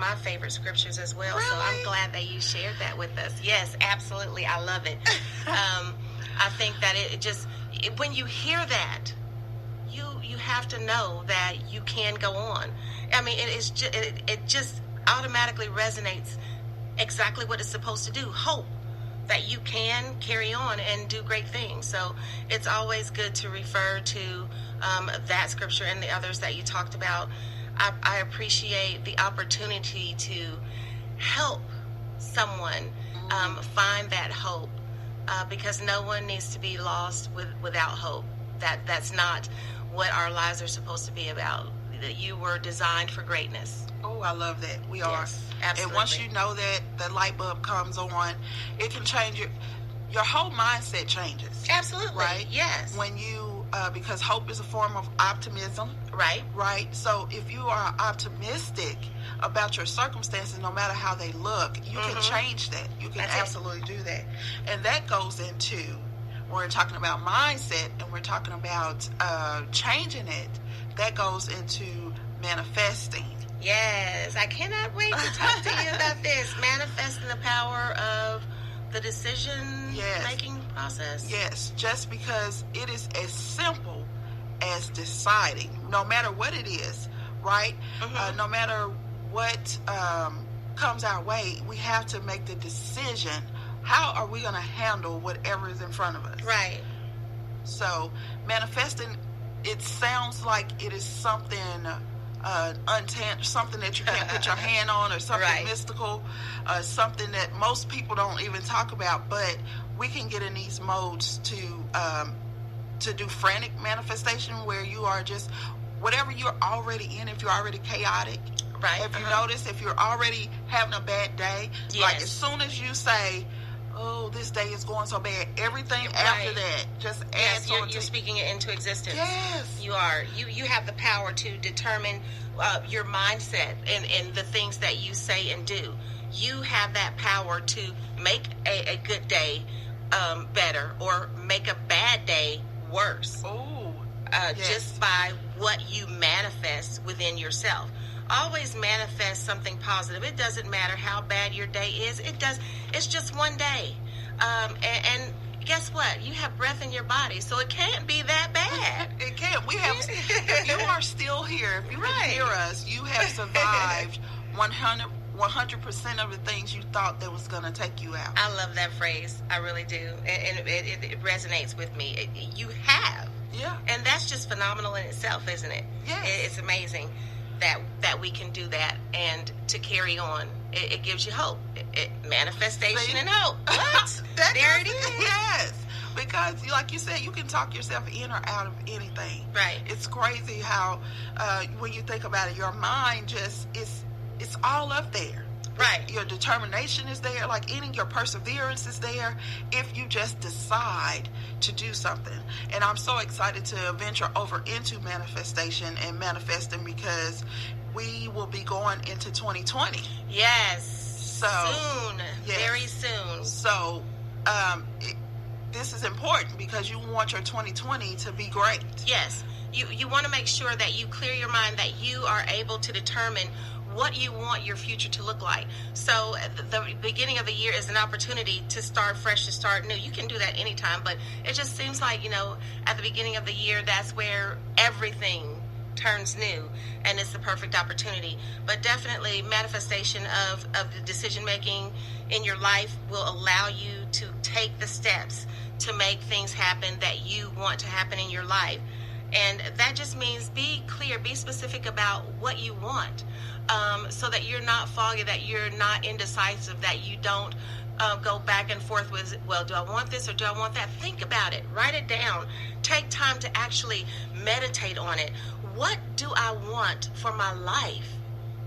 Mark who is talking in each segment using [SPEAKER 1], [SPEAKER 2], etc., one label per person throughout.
[SPEAKER 1] my favorite scriptures as well.
[SPEAKER 2] Really?
[SPEAKER 1] So I'm glad that you shared that with us. Yes, absolutely. I love it. I think that when you hear that, you have to know that you can go on. I mean, it just automatically resonates exactly what it's supposed to do. Hope that you can carry on and do great things. So it's always good to refer to that scripture and the others that you talked about. I appreciate the opportunity to help someone find that hope, because no one needs to be lost without hope. That's not what our lives are supposed to be about. That you were designed for greatness.
[SPEAKER 2] Oh, I love that. We
[SPEAKER 1] Yes,
[SPEAKER 2] are.
[SPEAKER 1] absolutely.
[SPEAKER 2] And once you know that the light bulb comes on, it can change your whole mindset changes.
[SPEAKER 1] Absolutely.
[SPEAKER 2] Right?
[SPEAKER 1] Yes.
[SPEAKER 2] When you, because hope is a form of optimism.
[SPEAKER 1] Right.
[SPEAKER 2] Right? So if you are optimistic about your circumstances, no matter how they look, you can change that. You can
[SPEAKER 1] That's it.
[SPEAKER 2] absolutely do that. And that goes into, we're talking about mindset and we're talking about changing it. That goes into manifesting.
[SPEAKER 1] Yes, I cannot wait to talk to you about this. Manifesting the power of the decision-making process.
[SPEAKER 2] Yes, just because it is as simple as deciding, no matter what it is, right? No matter what comes our way, we have to make the decision. How are we going to handle whatever is in front of us?
[SPEAKER 1] Right.
[SPEAKER 2] So manifesting, it sounds like it is something something that you can't put your hand on, or something
[SPEAKER 1] Right.
[SPEAKER 2] mystical, something that most people don't even talk about. But we can get in these modes to do frantic manifestation, where you are just whatever you're already in. If you're already chaotic,
[SPEAKER 1] Right.
[SPEAKER 2] If you notice, if you're already having a bad day, like
[SPEAKER 1] Yes.
[SPEAKER 2] as soon as you say, "Oh, this day is going so bad," everything after
[SPEAKER 1] Right.
[SPEAKER 2] that just adds
[SPEAKER 1] Yes,
[SPEAKER 2] on
[SPEAKER 1] you're
[SPEAKER 2] to
[SPEAKER 1] speaking it into existence.
[SPEAKER 2] Yes.
[SPEAKER 1] You are. You have the power to determine your mindset and the things that you say and do. You have that power to make a good day better, or make a bad day worse,
[SPEAKER 2] Oh, yes.
[SPEAKER 1] just by what you manifest within yourself. Always manifest something positive. It doesn't matter how bad your day is. It's just one day. And guess what? You have breath in your body, so it can't be that bad.
[SPEAKER 2] It can't. We have. If you are still here, if you can hear us, you have survived 100% of the things you thought that was going to take you out.
[SPEAKER 1] I love that phrase. I really do. And it resonates with me. You have.
[SPEAKER 2] Yeah.
[SPEAKER 1] And that's just phenomenal in itself, isn't it?
[SPEAKER 2] Yes.
[SPEAKER 1] It's amazing that we can do that and to carry on. It gives you hope. Manifestation
[SPEAKER 2] See?
[SPEAKER 1] and hope. What? There it is.
[SPEAKER 2] Yes. Because, like you said, you can talk yourself in or out of anything.
[SPEAKER 1] Right.
[SPEAKER 2] It's crazy how, when you think about it, your mind just it's all up there.
[SPEAKER 1] Right.
[SPEAKER 2] Your determination is there, like your perseverance is there if you just decide to do something. And I'm so excited to venture over into manifestation and manifesting, because we will be going into 2020.
[SPEAKER 1] Yes.
[SPEAKER 2] So
[SPEAKER 1] soon.
[SPEAKER 2] yes.
[SPEAKER 1] Very soon.
[SPEAKER 2] So this is important because you want your 2020 to be great.
[SPEAKER 1] Yes. You want to make sure that you clear your mind, that you are able to determine what you want your future to look like. So the beginning of the year is an opportunity to start fresh, to start new. You can do that anytime, but it just seems like, at the beginning of the year, that's where everything turns new, and it's the perfect opportunity. But definitely manifestation of the decision making in your life will allow you to take the steps to make things happen that you want to happen in your life. And that just means be clear, be specific about what you want, so that you're not foggy, that you're not indecisive, that you don't go back and forth with, well, do I want this or do I want that? Think about it. Write it down. Take time to actually meditate on it. What do I want for my life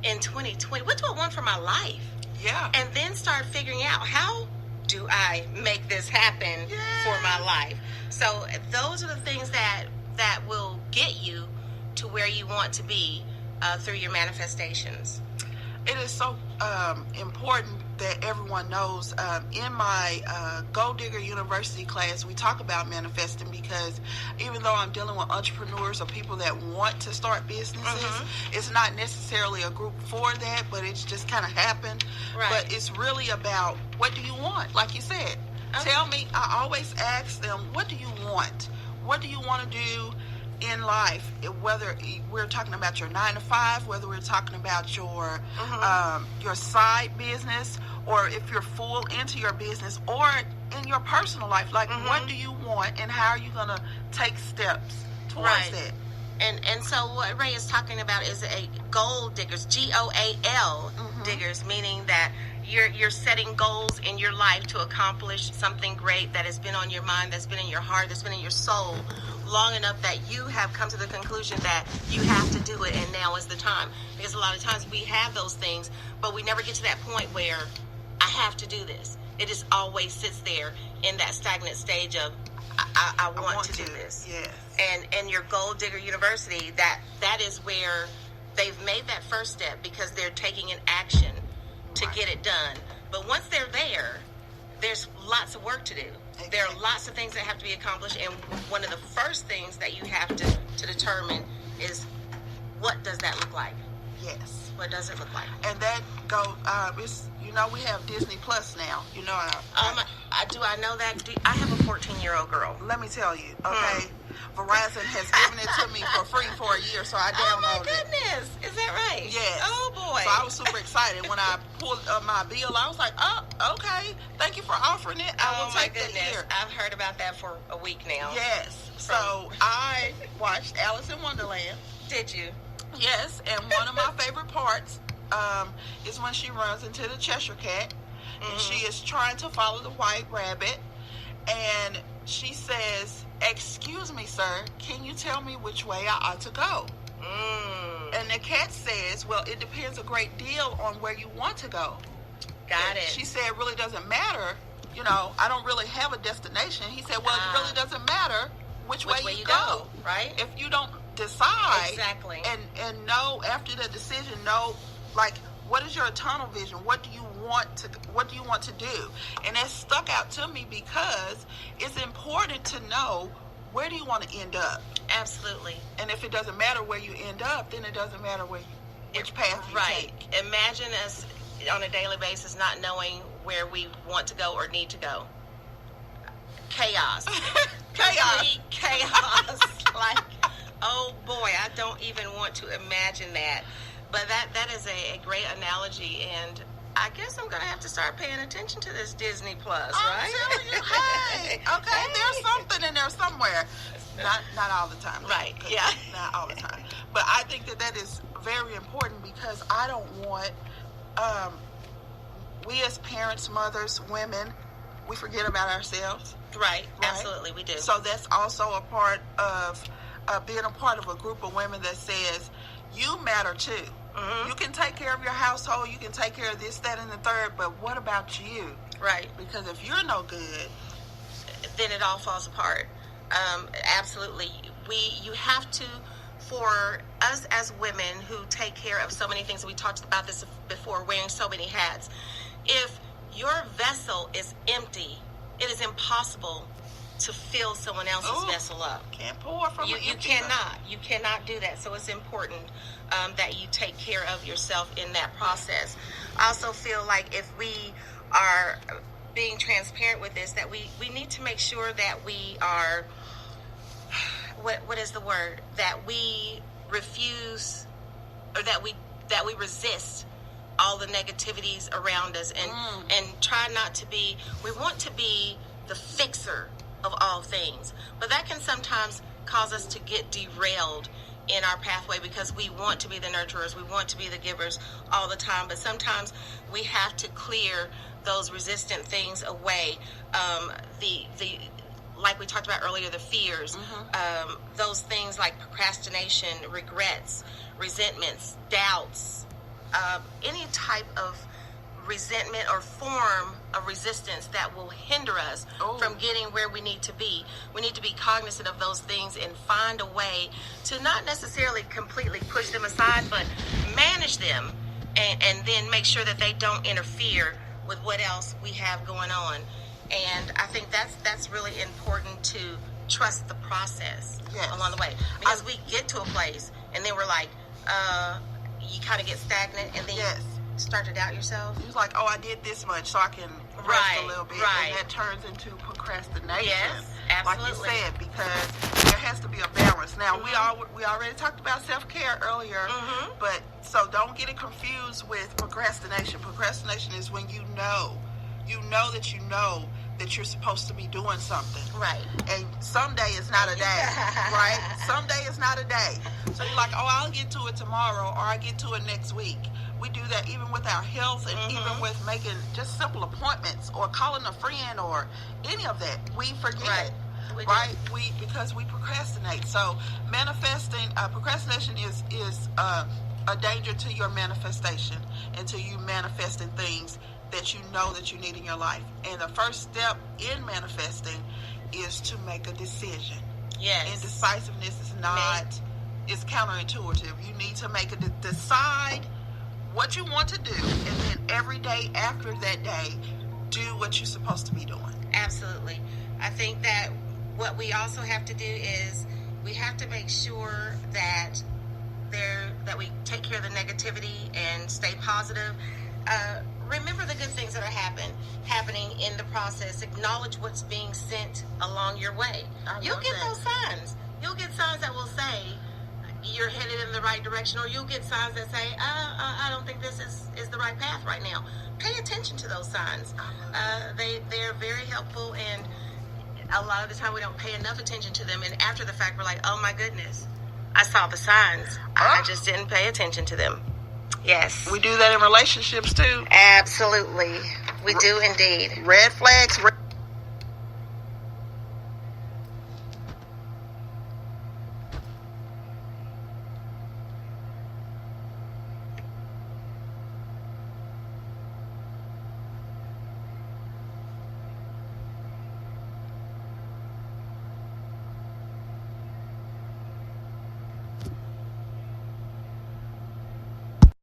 [SPEAKER 1] in 2020? What do I want for my life?
[SPEAKER 2] Yeah.
[SPEAKER 1] And then start figuring out, how do I make this happen for my life? So those are the things that will get you to where you want to be through your manifestations.
[SPEAKER 2] It is so important that everyone knows. In my Gold Digger University class, we talk about manifesting, because even though I'm dealing with entrepreneurs or people that want to start businesses, it's not necessarily a group for that, but it's just kind of happened.
[SPEAKER 1] Right.
[SPEAKER 2] But it's really about, what do you want? Like you said, tell me. I always ask them, what do you want? What do you want to do in life? Whether we're talking about your 9 to 5, whether we're talking about your side business, or if you're full into your business, or in your personal life, like what do you want, and how are you going to take steps towards that?
[SPEAKER 1] And so what Ray is talking about is a goal diggers, GOAL diggers, meaning that you're setting goals in your life to accomplish something great that has been on your mind, that's been in your heart, that's been in your soul long enough that you have come to the conclusion that you have to do it, and now is the time. Because a lot of times we have those things, but we never get to that point where I have to do this. It just always sits there in that stagnant stage of I want to do this.
[SPEAKER 2] Yes.
[SPEAKER 1] And your Gold Digger University, that is where they've made that first step, because they're taking an action to get it done. But once they're there, there's lots of work to do. Exactly. There are lots of things that have to be accomplished, and one of the first things that you have to determine is, what does that look like?
[SPEAKER 2] Yes.
[SPEAKER 1] What does it look like?
[SPEAKER 2] And that it's, we have Disney Plus now. I
[SPEAKER 1] know that. I have a 14-year-old girl.
[SPEAKER 2] Let me tell you, okay? Verizon has given it to me for free for a year, so I downloaded it.
[SPEAKER 1] Oh, my goodness. Is that right?
[SPEAKER 2] Yes.
[SPEAKER 1] Oh, boy.
[SPEAKER 2] So I was super excited. When I pulled up my bill, I was like, oh, okay. Thank you for offering it. I will take that year.
[SPEAKER 1] I've heard about that for a week now.
[SPEAKER 2] Yes. So I watched Alice in Wonderland.
[SPEAKER 1] Did you?
[SPEAKER 2] Yes, and one of my favorite parts is when she runs into the Cheshire Cat, and she is trying to follow the White Rabbit, and she says, "Excuse me, sir, can you tell me which way I ought to go?" And the cat says, "Well, it depends a great deal on where you want to go."
[SPEAKER 1] Got it.
[SPEAKER 2] She said, "It really doesn't matter. I don't really have a destination." He said, "Well, it really doesn't matter which way you go,
[SPEAKER 1] right?
[SPEAKER 2] If you don't decide
[SPEAKER 1] exactly
[SPEAKER 2] and know after the decision, know, like, what is your tunnel vision? What do you want to do?" And that stuck out to me, because it's important to know, where do you want to end up?
[SPEAKER 1] Absolutely.
[SPEAKER 2] And if it doesn't matter where you end up, then it doesn't matter which path you take.
[SPEAKER 1] Imagine us on a daily basis not knowing where we want to go or need to go. Chaos.
[SPEAKER 2] Chaos.
[SPEAKER 1] Chaos. Like, oh boy, I don't even want to imagine that. But that is a great analogy, and I guess I'm going to have to start paying attention to this Disney Plus, right?
[SPEAKER 2] I'm telling you, hey, okay, there's something in there somewhere. Not all the time.
[SPEAKER 1] Right, yeah.
[SPEAKER 2] Not all the time. But I think that is very important, because I don't want, we as parents, mothers, women, we forget about ourselves.
[SPEAKER 1] Right, absolutely, we do.
[SPEAKER 2] So that's also a part of being a part of a group of women that says, you matter too. You can take care of your household, you can take care of this, that, and the third, but what about you?
[SPEAKER 1] Right.
[SPEAKER 2] Because if you're no good,
[SPEAKER 1] then it all falls apart. Absolutely. You have to, for us as women who take care of so many things, we talked about this before, wearing so many hats. If your vessel is empty, it is impossible to fill someone else's vessel up.
[SPEAKER 2] Can't pour from
[SPEAKER 1] you cannot do that. So it's important that you take care of yourself in that process. I also feel like if we are being transparent with this, that we need to make sure that we are, what is the word, that we refuse, or that we resist all the negativities around us, and try not to be, we want to be the fixer of all things, but that can sometimes cause us to get derailed in our pathway, because we want to be the nurturers, we want to be the givers all the time, but sometimes we have to clear those resistant things away. The like we talked about earlier, the fears, those things like procrastination, regrets, resentments, doubts, any type of resentment or form of resistance that will hinder us from getting where we need to be. We need to be cognizant of those things and find a way to not necessarily completely push them aside, but manage them and then make sure that they don't interfere with what else we have going on. And I think that's really important to trust the process along the way. Because we get to a place and then we're like, you kind of get stagnant and then you start to doubt yourself.
[SPEAKER 2] It's like, oh, I did this much, so I can rest a little bit. And that turns into procrastination.
[SPEAKER 1] Yes, absolutely.
[SPEAKER 2] Like you said, because there has to be a balance. Now, we already talked about self-care earlier, but so don't get it confused with procrastination. Procrastination is when you know that you're supposed to be doing something.
[SPEAKER 1] Right.
[SPEAKER 2] And someday is not a day, right? Someday is not a day. So you're like, oh, I'll get to it tomorrow, or I'll get to it next week. We do that even with our health and even with making just simple appointments or calling a friend or any of that. We forget. Right? Because we procrastinate. So procrastination is a danger to your manifestation until you manifesting things that you know that you need in your life. And the first step in manifesting is to make a decision.
[SPEAKER 1] Yes.
[SPEAKER 2] And decisiveness is it's counterintuitive. You need to decide what you want to do, and then every day after that day, do what you're supposed to be doing.
[SPEAKER 1] Absolutely. I think that what we also have to do is we have to make sure that we take care of the negativity and stay positive. Remember the good things that are happening in the process. Acknowledge what's being sent along your way. You'll get those signs. You'll get signs that will say you're headed in the right direction, or you'll get signs that say, I don't think this is the right path right now. Pay attention to those signs. They're very helpful, and a lot of the time we don't pay enough attention to them, and after the fact we're like, oh my goodness, I saw the signs. I just didn't pay attention to them. Yes.
[SPEAKER 2] We do that in relationships too.
[SPEAKER 1] Absolutely. We do indeed.
[SPEAKER 2] Red flags.